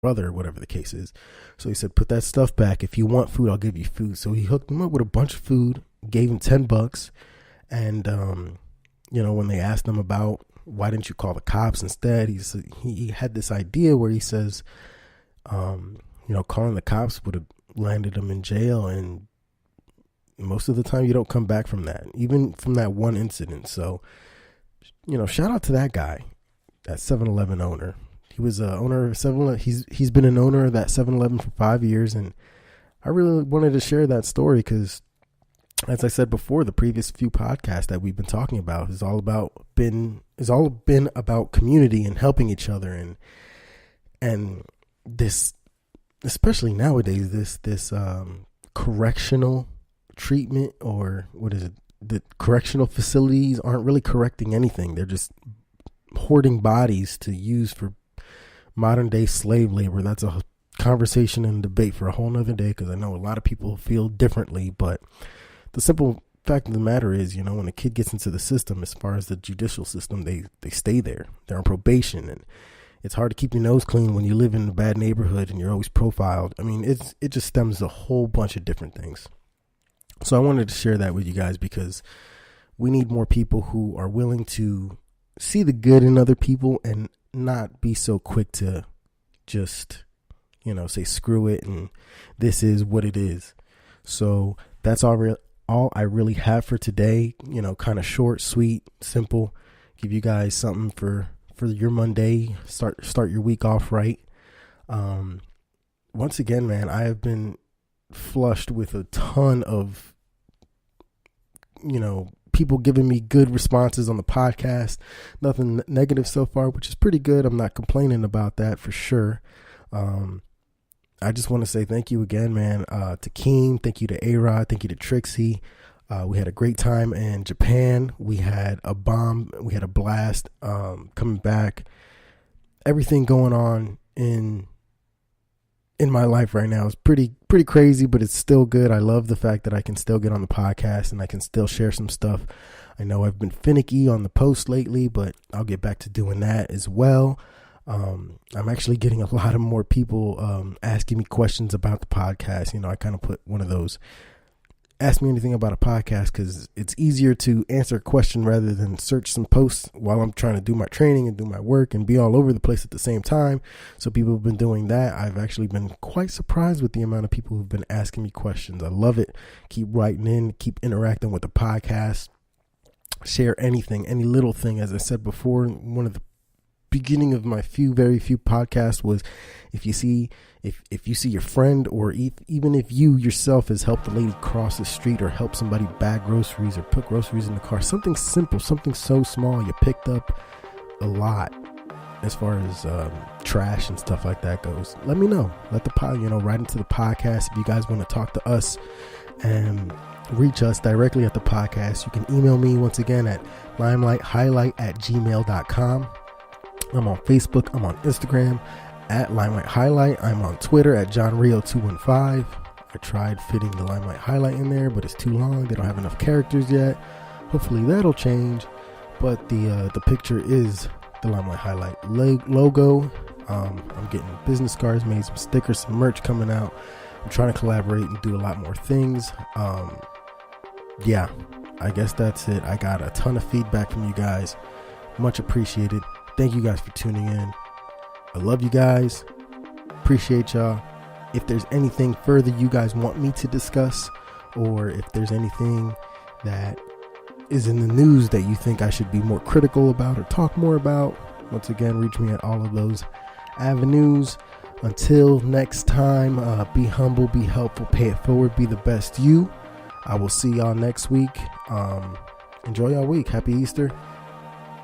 brother, whatever the case is. So he said, put that stuff back. If you want food, I'll give you food. So he hooked him up with a bunch of food, gave him $10. And, when they asked him about why didn't you call the cops instead, he had this idea where he says, calling the cops would have landed him in jail. And most of the time you don't come back from that, even from that one incident. So, shout out to that guy, that 7-Eleven owner. He was a owner of 7-Eleven. He's been an owner of that 7-Eleven for 5 years, and I really wanted to share that story because, as I said before, the previous few podcasts that we've been talking about is all been about community and helping each other, and this, especially nowadays, this correctional treatment, or what is it? The correctional facilities aren't really correcting anything. They're just hoarding bodies to use for modern day slave labor. That's a conversation and debate for a whole nother day, because I know a lot of people feel differently, but the simple fact of the matter is, when a kid gets into the system, as far as the judicial system, they stay there. They're on probation, and it's hard to keep your nose clean when you live in a bad neighborhood and you're always profiled. I mean, it just stems to a whole bunch of different things. So I wanted to share that with you guys because we need more people who are willing to see the good in other people and not be so quick to just, say screw it and this is what it is. So that's all I really have for today. Kind of short, sweet, simple. Give you guys something for your Monday. Start your week off right. Once again, man, I have been flushed with a ton of, people giving me good responses on the podcast. Nothing negative so far, which is pretty good. I'm not complaining about that for sure. I just want to say thank you again, man, to Keem. Thank you to A-Rod. Thank you to Trixie. We had a great time in Japan. We had a blast coming back. Everything going on in my life right now is pretty crazy, but it's still good. I love the fact that I can still get on the podcast and I can still share some stuff. I know I've been finicky on the post lately, but I'll get back to doing that as well. I'm actually getting a lot of more people asking me questions about the podcast. I kind of put one of those, ask me anything about a podcast, because it's easier to answer a question rather than search some posts while I'm trying to do my training and do my work and be all over the place at the same time. So people have been doing that. I've actually been quite surprised with the amount of people who've been asking me questions. I love it. Keep writing in, keep interacting with the podcast, share anything, any little thing. As I said before, one of the beginning of my very few podcasts was, if you see your friend, or even if you yourself has helped a lady cross the street, or help somebody bag groceries, or put groceries in the car, something simple, something so small, you picked up a lot as far as trash and stuff like that goes, let me know. Let the write into the podcast. If you guys want to talk to us and reach us directly at the podcast, you can email me once again at limelight@gmail.com. I'm on Facebook. I'm on Instagram at Limelight Highlight. I'm on Twitter at JohnRio215. I tried fitting the Limelight Highlight in there, but it's too long. They don't have enough characters yet. Hopefully that'll change. But the picture is the Limelight Highlight logo. I'm getting business cards made, some stickers, some merch coming out. I'm trying to collaborate and do a lot more things. Yeah, I guess that's it. I got a ton of feedback from you guys. Much appreciated. Thank you guys for tuning in. I love you guys. Appreciate y'all. If there's anything further you guys want me to discuss, or if there's anything that is in the news that you think I should be more critical about or talk more about, once again, reach me at all of those avenues. Until next time, be humble, be helpful, pay it forward, be the best you. I will see y'all next week. Enjoy y'all week. Happy Easter.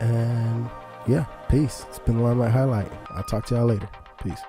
And yeah, peace. It's been the Limelight Highlight. I'll talk to y'all later. Peace.